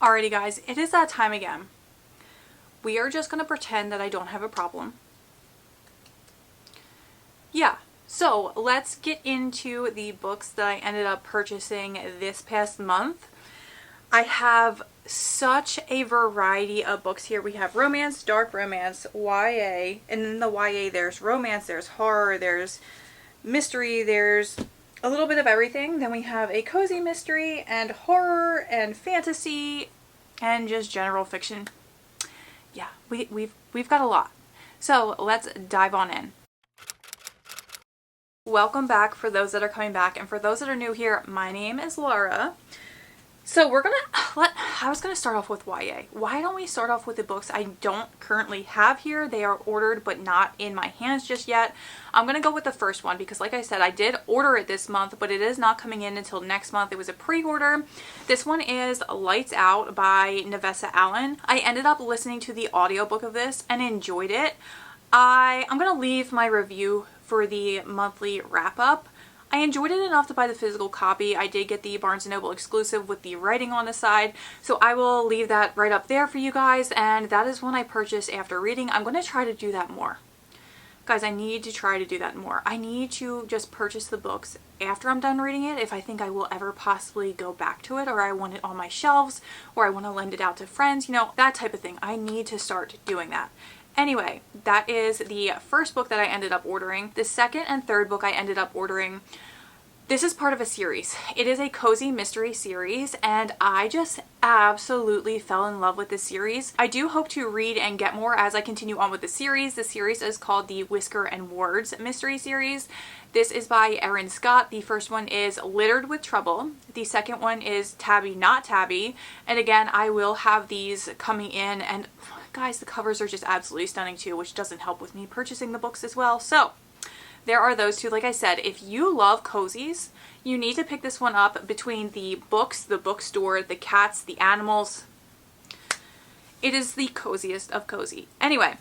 Alrighty guys, it is that time again. We are just going to pretend that I don't have a problem. Yeah, so let's get into the books that I ended up purchasing this past month. I have such a variety of books here. We have romance, dark romance, YA, and in the YA there's romance, there's horror, there's mystery, there's a little bit of everything. Then we have a cozy mystery and horror and fantasy and just general fiction. Yeah, we've got a lot. So let's dive on in. Welcome back for those that are coming back, and for those that are new here, my name is Laura. So I was gonna start off with YA. Why don't we start off with the books I don't currently have here? They are ordered but not in my hands just yet. I'm gonna go with the first one because, like I said, I did order it this month, but it is not coming in until next month. It was a pre-order. This one is Lights Out by Nevessa Allen. I ended up listening to the audiobook of this and enjoyed it. I'm gonna leave my review for the monthly wrap-up. I enjoyed it enough to buy the physical copy. I did get the Barnes & Noble exclusive with the writing on the side, so I will leave that right up there for you guys, and that is one I purchased after reading. I'm going to try to do that more. Guys, I need to try to do that more. I need to just purchase the books after I'm done reading it if I think I will ever possibly go back to it, or I want it on my shelves, or I want to lend it out to friends, you know, that type of thing. I need to start doing that. Anyway, that is the first book that I ended up ordering. The second and third book I ended up ordering. This is part of a series. It is a cozy mystery series, and I just absolutely fell in love with this series. I do hope to read and get more as I continue on with the series. The series is called the Whisker and Words mystery series. This is by Erin Scott. The first one is Littered with Trouble. The second one is Tabby Not Tabby. And again, I will have these coming in, and guys, the covers are just absolutely stunning too, which doesn't help with me purchasing the books as well. So there are those two. Like I said, if you love cozies, you need to pick this one up. Between the books, the bookstore, the cats, the animals, it is the coziest of cozy. Anyway,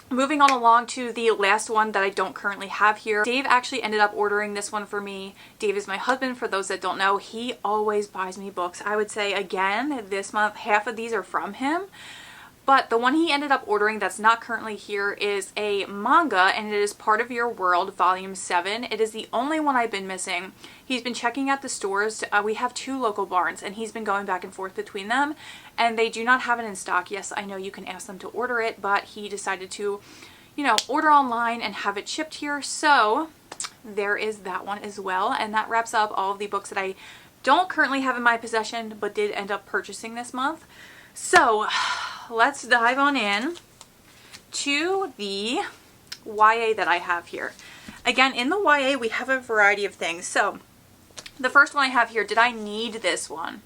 moving on along to the last one that I don't currently have here. Dave actually ended up ordering this one for me. Dave is my husband, for those that don't know. He always buys me books. I would say, again, this month, half of these are from him. But the one he ended up ordering that's not currently here is a manga, and it is Part of Your World, Volume 7. It is the only one I've been missing. He's been checking out the stores. We have two local Barnes, and he's been going back and forth between them, and they do not have it in stock. Yes, I know you can ask them to order it, but he decided to, you know, order online and have it shipped here. So there is that one as well, and that wraps up all of the books that I don't currently have in my possession, but did end up purchasing this month. So let's dive on in to the YA that I have here. Again, in the YA, we have a variety of things. So the first one I have here, did I need this one?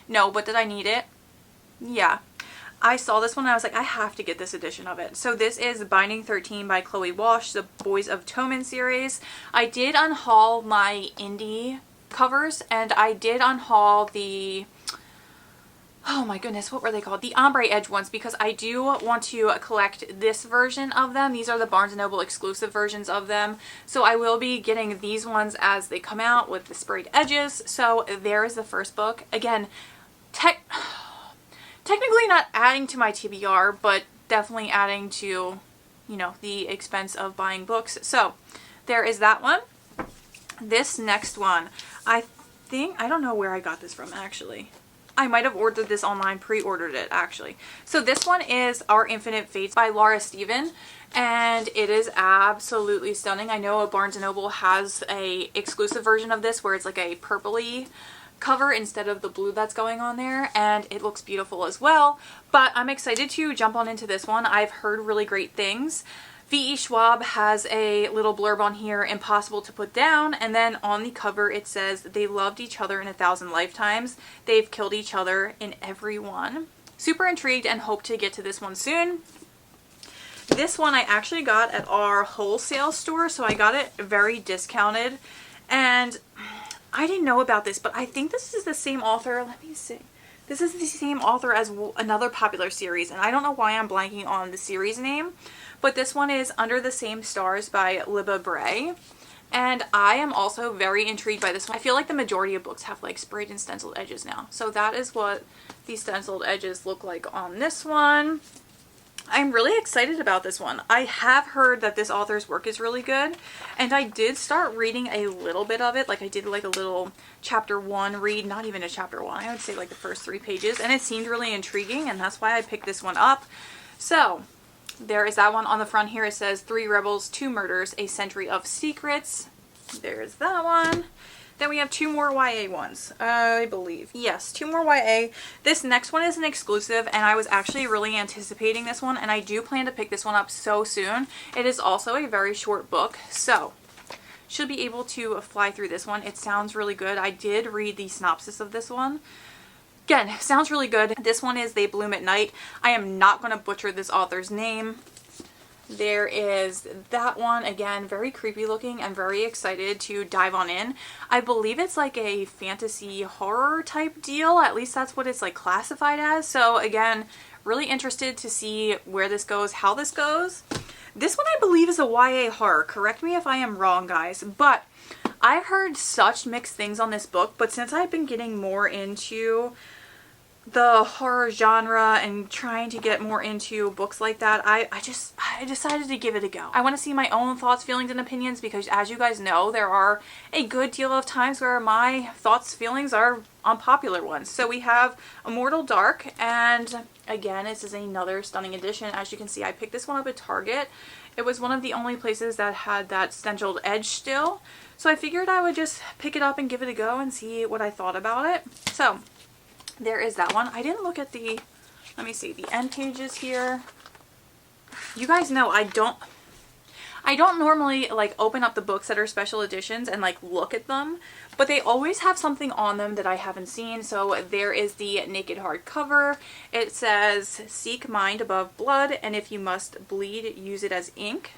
No, but did I need it? Yeah. I saw this one and I was like, I have to get this edition of it. So this is Binding 13 by Chloe Walsh, the Boys of Toman series. I did unhaul my indie covers, and I did unhaul the, oh my goodness, what were they called? The ombre edge ones, because I do want to collect this version of them. These are the Barnes & Noble exclusive versions of them. So I will be getting these ones as they come out with the sprayed edges. So there is the first book. Again, technically not adding to my TBR, but definitely adding to, you know, the expense of buying books. So there is that one. This next one, I don't know where I got this from actually. I might have ordered this online, pre-ordered it actually. So this one is Our Infinite Fates by Laura Steven, and it is absolutely stunning. I know Barnes & Noble has a exclusive version of this where it's like a purpley cover instead of the blue that's going on there, and it looks beautiful as well. But I'm excited to jump on into this one. I've heard really great things. V.E. Schwab has a little blurb on here, impossible to put down, and then on the cover it says, they loved each other in 1,000 lifetimes. They've killed each other in every one. Super intrigued and hope to get to this one soon. This one I actually got at our wholesale store, so I got it very discounted, and I didn't know about this, but I think this is the same author. Let me see. This is the same author as another popular series, and I don't know why I'm blanking on the series name, but this one is Under the Same Stars by Libba Bray. And I am also very intrigued by this one. I feel like the majority of books have like sprayed and stenciled edges now. So that is what the stenciled edges look like on this one. I'm really excited about this one. I have heard that this author's work is really good, and I did start reading a little bit of it. Like I did like a little chapter 1 read, not even a chapter 1. I would say like the first 3 pages, and it seemed really intriguing, and that's why I picked this one up. So there is that one. On the front here it says 3 rebels, 2 murders, a century of secrets. There's that one. Then we have 2 more YA ones, I believe. Yes, 2 more YA. This next one is an exclusive, and I was actually really anticipating this one, and I do plan to pick this one up so soon. It is also a very short book, so should be able to fly through this one. It sounds really good. I did read the synopsis of this one. Again, sounds really good. This one is They Bloom at Night. I am not going to butcher this author's name. There is that one, again, very creepy looking and very excited to dive on in. I believe it's like a fantasy horror type deal, at least that's what it's like classified as. So again, really interested to see where this goes, how this goes. This one I believe is a YA horror, correct me if I am wrong guys, but I've heard such mixed things on this book, but since I've been getting more into the horror genre and trying to get more into books like that, I decided to give it a go. I want to see my own thoughts, feelings, and opinions because as you guys know, there are a good deal of times where my thoughts, feelings are unpopular ones. So we have Immortal Dark, and again, this is another stunning edition. As you can see, I picked this one up at Target. It was one of the only places that had that stenciled edge still. So I figured I would just pick it up and give it a go and see what I thought about it. So there is that one. I didn't look at the, let me see, the end pages here. You guys know I don't normally like open up the books that are special editions and like look at them, but they always have something on them that I haven't seen. So there is the naked hardcover. It says, seek mind above blood, and if you must bleed, use it as ink.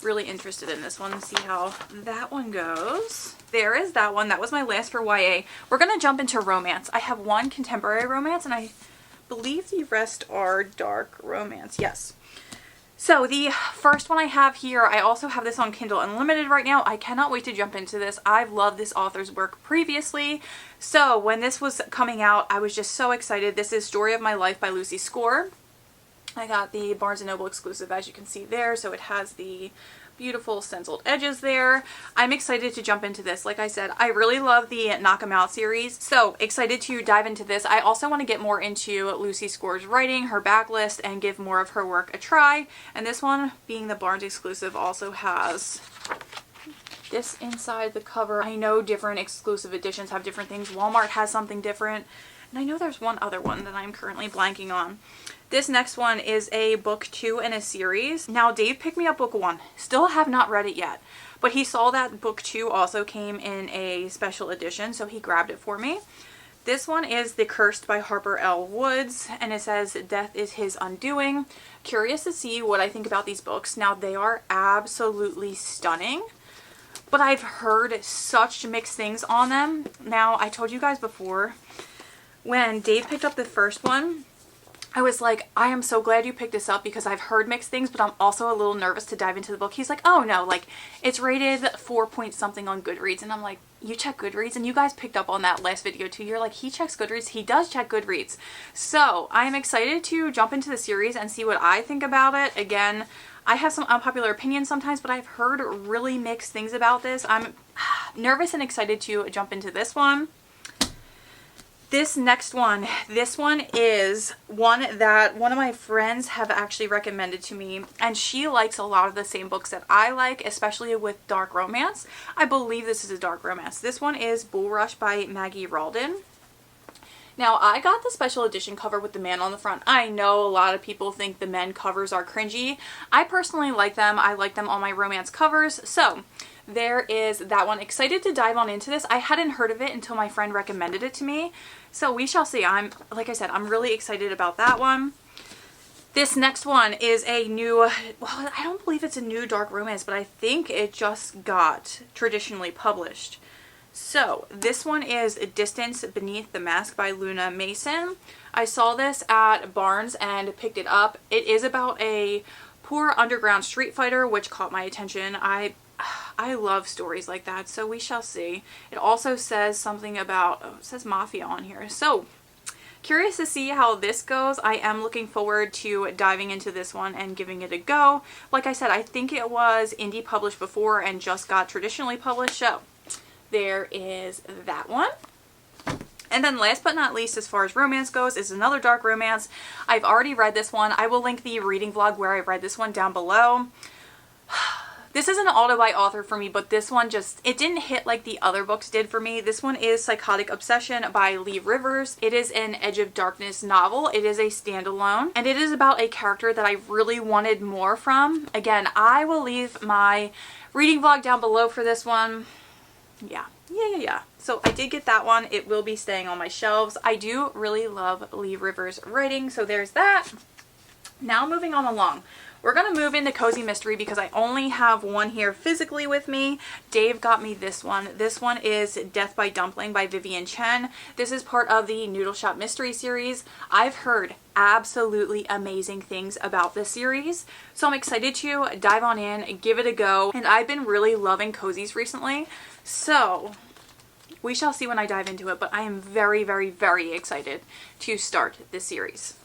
Really interested in this one. See how that one goes. There is that one. That was my last for YA. We're gonna jump into romance. I have one contemporary romance, and I believe the rest are dark romance. Yes. So the first one I have here, I also have this on Kindle Unlimited right now. I cannot wait to jump into this. I've loved this author's work previously. So when this was coming out, I was just so excited. This is Story of My Life by Lucy Score. I got the Barnes & Noble exclusive, as you can see there, so it has the beautiful stenciled edges there. I'm excited to jump into this. Like I said, I really love the Knock 'em Out series, so excited to dive into this. I also want to get more into Lucy Score's writing, her backlist, and give more of her work a try. And this one, being the Barnes exclusive, also has this inside the cover. I know different exclusive editions have different things. Walmart has something different. And I know there's one other one that I'm currently blanking on. This next one is a book 2 in a series. Now, Dave picked me up book 1. Still have not read it yet, but he saw that book 2 also came in a special edition, so he grabbed it for me. This one is The Cursed by Harper L. Woods, and it says, Death is His Undoing. Curious to see what I think about these books. Now, they are absolutely stunning, but I've heard such mixed things on them. Now, I told you guys before, when Dave picked up the first one, I was like, I am so glad you picked this up because I've heard mixed things, but I'm also a little nervous to dive into the book. He's like, oh no, like it's rated 4 point something on Goodreads. And I'm like, you check Goodreads? And you guys picked up on that last video too. You're like, he checks Goodreads. He does check Goodreads. So I'm excited to jump into the series and see what I think about it. Again, I have some unpopular opinions sometimes, but I've heard really mixed things about this. I'm nervous and excited to jump into this one. This next one, this one is one that one of my friends have actually recommended to me, and she likes a lot of the same books that I like, especially with dark romance. I believe this is a dark romance. This one is Bull Rush by Maggie Ralden. Now, I got the special edition cover with the man on the front. I know a lot of people think the men covers are cringy. I personally like them. I like them on my romance covers. So there is that one. Excited to dive on into this. I hadn't heard of it until my friend recommended it to me. So we shall see. Like I said, I'm really excited about that one. This next one is a new, well, I don't believe it's a new dark romance, but I think it just got traditionally published. So this one is Distance Beneath the Mask by Luna Mason. I saw this at Barnes and picked it up. It is about a poor underground street fighter, which caught my attention. I I love stories like that, so we shall see. It also says something about, oh, it says mafia on here. So curious to see how this goes. I am looking forward to diving into this one and giving it a go. Like I said, I think it was indie published before and just got traditionally published. So there is that one. And then last but not least, as far as romance goes, is another dark romance. I've already read this one. I will link the reading vlog where I read this one down below. This is an auto by author for me, but this one just, it didn't hit like the other books did for me. This one is Psychotic Obsession by Lee Rivers. It is an Edge of Darkness novel. It is a standalone, and it is about a character that I really wanted more from. Again, I will leave my reading vlog down below for this one. Yeah. So I did get that one. It will be staying on my shelves. I do really love Lee Rivers' writing, so there's that. Now moving on along. We're going to move into Cozy Mystery because I only have one here physically with me. Dave got me this one. This one is Death by Dumpling by Vivian Chen. This is part of the Noodle Shop Mystery series. I've heard absolutely amazing things about this series, so I'm excited to dive on in and give it a go. And I've been really loving cozies recently, so we shall see when I dive into it, but I am very, very, very excited to start this series.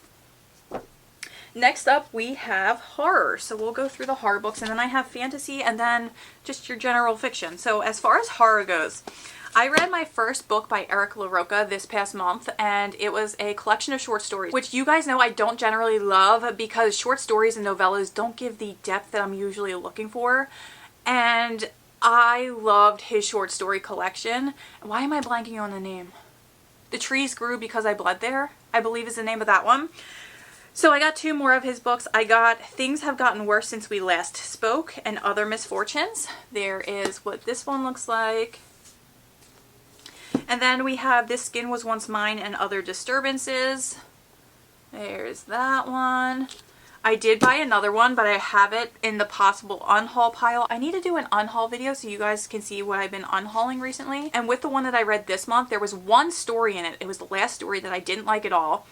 Next up, we have horror. So we'll go through the horror books, and then I have fantasy, and then just your general fiction. So as far as horror goes, I read my first book by Eric LaRocca this past month, and it was a collection of short stories, which you guys know I don't generally love because short stories and novellas don't give the depth that I'm usually looking for. And I loved his short story collection. Why am I blanking on the name? The Trees Grew Because I Bled There, I believe is the name of that one. So I got two more of his books. I got Things Have Gotten Worse Since We Last Spoke and Other Misfortunes. There is what this one looks like. And then we have This Skin Was Once Mine and Other Disturbances. There's that one. I did buy another one, but I have it in the possible unhaul pile. I need to do an unhaul video so you guys can see what I've been unhauling recently. And with the one that I read this month, there was one story in it. It was the last story that I didn't like at all.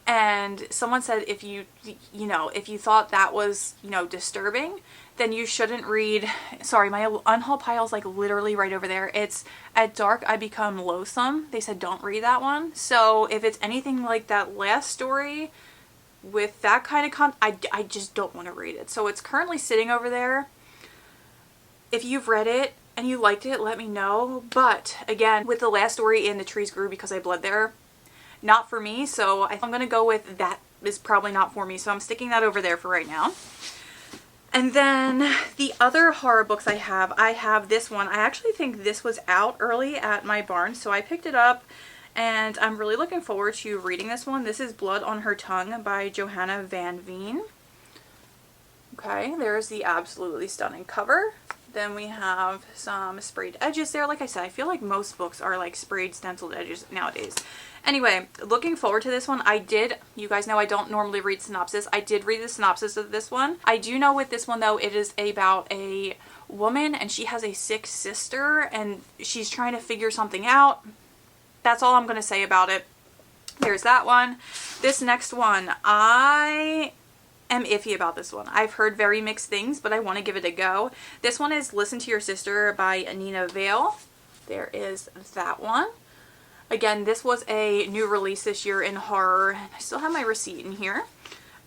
And someone said if you thought that was, disturbing, then you shouldn't read, sorry, my unhaul pile is like literally right over there. It's At Dark I Become Loathsome. They said don't read that one. So if it's anything like that last story with that kind of I just don't want to read it. So it's currently sitting over there. If you've read it and you liked it, let me know. But again, with the last story in The Trees Grew Because I Bled There, not for me, so I'm going to go with that is probably not for me, so I'm sticking that over there for right now. And then the other horror books I have this one. I actually think this was out early at my barn, so I picked it up, and I'm really looking forward to reading this one. This is Blood on Her Tongue by Johanna Van Veen. Okay, there's the absolutely stunning cover. Then we have some sprayed edges there. Like I said, I feel like most books are like sprayed stenciled edges nowadays. Anyway, looking forward to this one. You guys know I don't normally read synopsis. I did read the synopsis of this one. I do know with this one though, it is about a woman and she has a sick sister and she's trying to figure something out. That's all I'm going to say about it. There's that one. This next one, I am iffy about this one. I've heard very mixed things, but I want to give it a go. This one is Listen to Your Sister by Nina Vale. There is that one. Again, this was a new release this year in horror. I still have my receipt in here.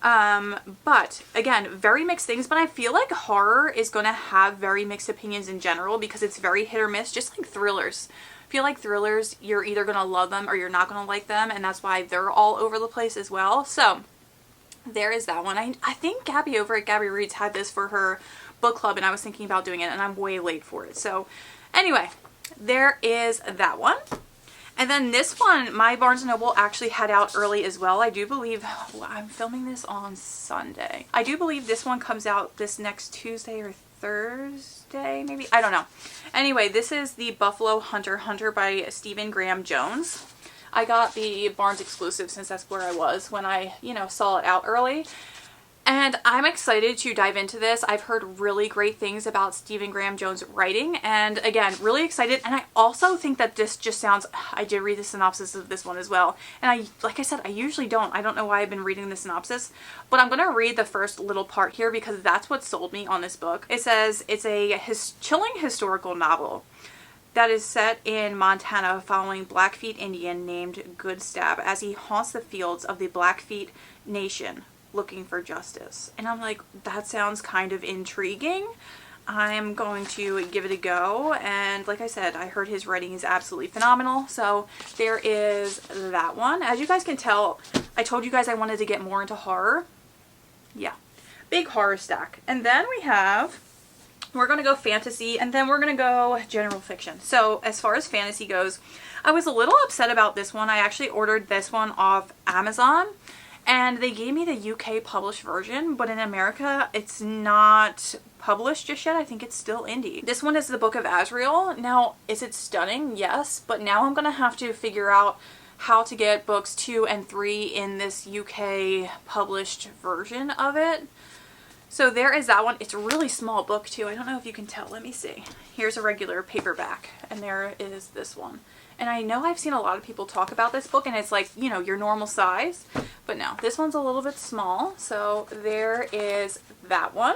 But again, very mixed things, but I feel like horror is going to have very mixed opinions in general because it's very hit or miss, just like thrillers. I feel like thrillers, you're either going to love them or you're not going to like them, and that's why they're all over the place as well. So there is that one. I think Gabby over at Gabby Reads had this for her book club, and I was thinking about doing it, and I'm way late for it. So anyway, there is that one. And then this one, my Barnes & Noble actually had out early as well. I do believe, I'm filming this on Sunday. I do believe this one comes out this next Tuesday or Thursday, maybe? I don't know. Anyway, this is The Buffalo Hunter by Stephen Graham Jones. I got the Barnes exclusive since that's where I was when I, saw it out early. And I'm excited to dive into this. I've heard really great things about Stephen Graham Jones' writing, and again, really excited. And I also think that this just sounds, I did read the synopsis of this one as well. And like I said, I usually don't. I don't know why I've been reading the synopsis, but I'm going to read the first little part here because that's what sold me on this book. It says it's a chilling historical novel that is set in Montana following Blackfeet Indian named Goodstab as he haunts the fields of the Blackfeet Nation looking for justice. And I'm like, that sounds kind of intriguing. I'm going to give it a go. And like I said, I heard his writing is absolutely phenomenal. So there is that one. As you guys can tell, I told you guys I wanted to get more into horror. Yeah, big horror stack. And then we're going to go fantasy, and then we're going to go general fiction. So as far as fantasy goes, I was a little upset about this one. I actually ordered this one off Amazon, and they gave me the UK published version, but in America, it's not published just yet. I think it's still indie. This one is the Book of Azrael. Now, is it stunning? Yes, but now I'm going to have to figure out how to get books 2 and 3 in this UK published version of it. So there is that one. It's a really small book too. I don't know if you can tell. Let me see. Here's a regular paperback, and there is this one. And I know I've seen a lot of people talk about this book, and it's like, you know, your normal size. But no, this one's a little bit small. So there is that one.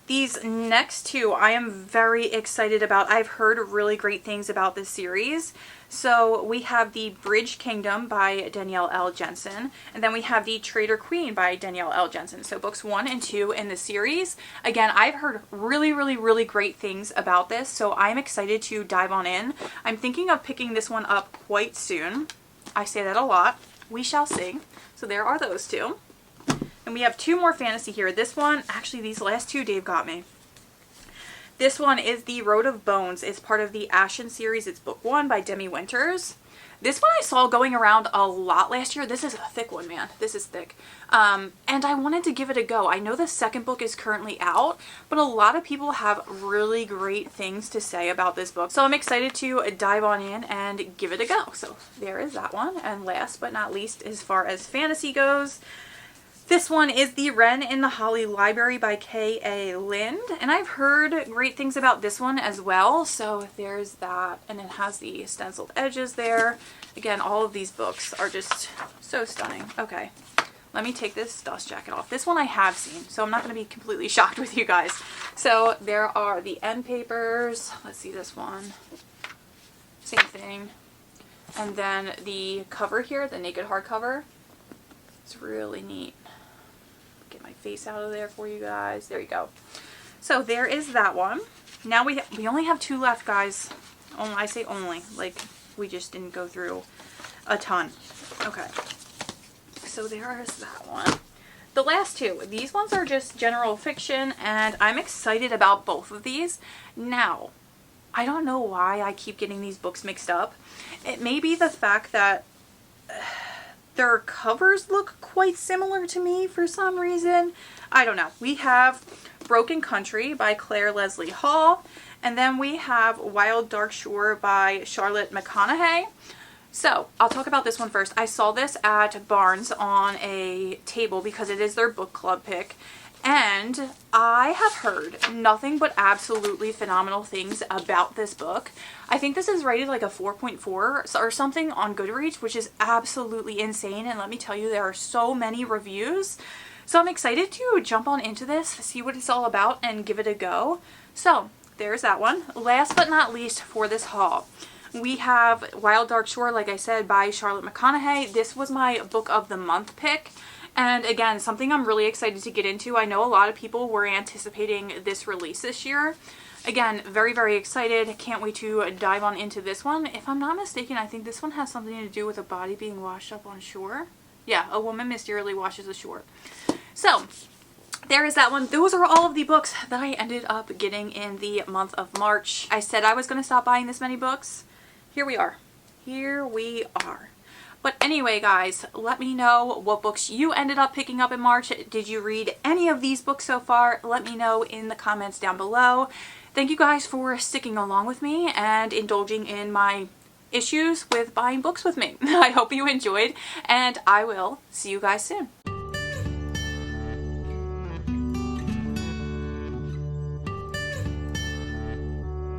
These next two I am very excited about. I've heard really great things about this series. So we have the Bridge Kingdom by Danielle L. Jensen, and then we have the Traitor Queen by Danielle L. Jensen. So books 1 and 2 in the series. Again, I've heard really great things about this, so I'm excited to dive on in. I'm thinking of picking this one up quite soon. I say that a lot. We shall see. So there are those two. And we have 2 more fantasy here. This one, actually these last 2 Dave got me. This one is The Road of Bones. It's part of the Ashen series. It's book 1 by Demi Winters. This one I saw going around a lot last year. This is a thick one, man. This is thick. And I wanted to give it a go. I know the second book is currently out, but a lot of people have really great things to say about this book. So I'm excited to dive on in and give it a go. So there is that one. And last but not least, as far as fantasy goes, this one is The Wren in the Holly Library by K.A. Lind, and I've heard great things about this one as well, so there's that, and it has the stenciled edges there. Again, all of these books are just so stunning. Okay, let me take this dust jacket off. This one I have seen, so I'm not going to be completely shocked with you guys. So there are the end papers. Let's see this one. Same thing. And then the cover here, the naked hardcover. It's really neat. Get my face out of there for you guys. There you go. So there is that one. Now we only have 2 left, guys. Oh, I say only. Like, we just didn't go through a ton. Okay. So there is that one. The last 2. These ones are just general fiction, and I'm excited about both of these. Now, I don't know why I keep getting these books mixed up. It may be the fact that their covers look quite similar to me for some reason. I don't know. We have Broken Country by Claire Leslie Hall, and then we have Wild Dark Shore by Charlotte McConaughey. So I'll talk about this one first. I saw this at Barnes on a table because it is their book club pick, and I have heard nothing but absolutely phenomenal things about this book. I think this is rated like a 4.4 or something on Goodreads, which is absolutely insane. And let me tell you, there are so many reviews. So I'm excited to jump on into this, see what it's all about, and give it a go. So there's that one. Last but not least for this haul, we have Wild Dark Shore, like I said, by Charlotte McConaughey. This was my book of the month pick. And again, something I'm really excited to get into. I know a lot of people were anticipating this release this year. Again, very excited. Can't wait to dive on into this one. If I'm not mistaken, I think this one has something to do with a body being washed up on shore. Yeah, a woman mysteriously washes ashore. So there is that one. Those are all of the books that I ended up getting in the month of March. I said I was going to stop buying this many books. Here we are. Here we are. But anyway, guys, let me know what books you ended up picking up in March. Did you read any of these books so far? Let me know in the comments down below. Thank you guys for sticking along with me and indulging in my issues with buying books with me. I hope you enjoyed, and I will see you guys soon.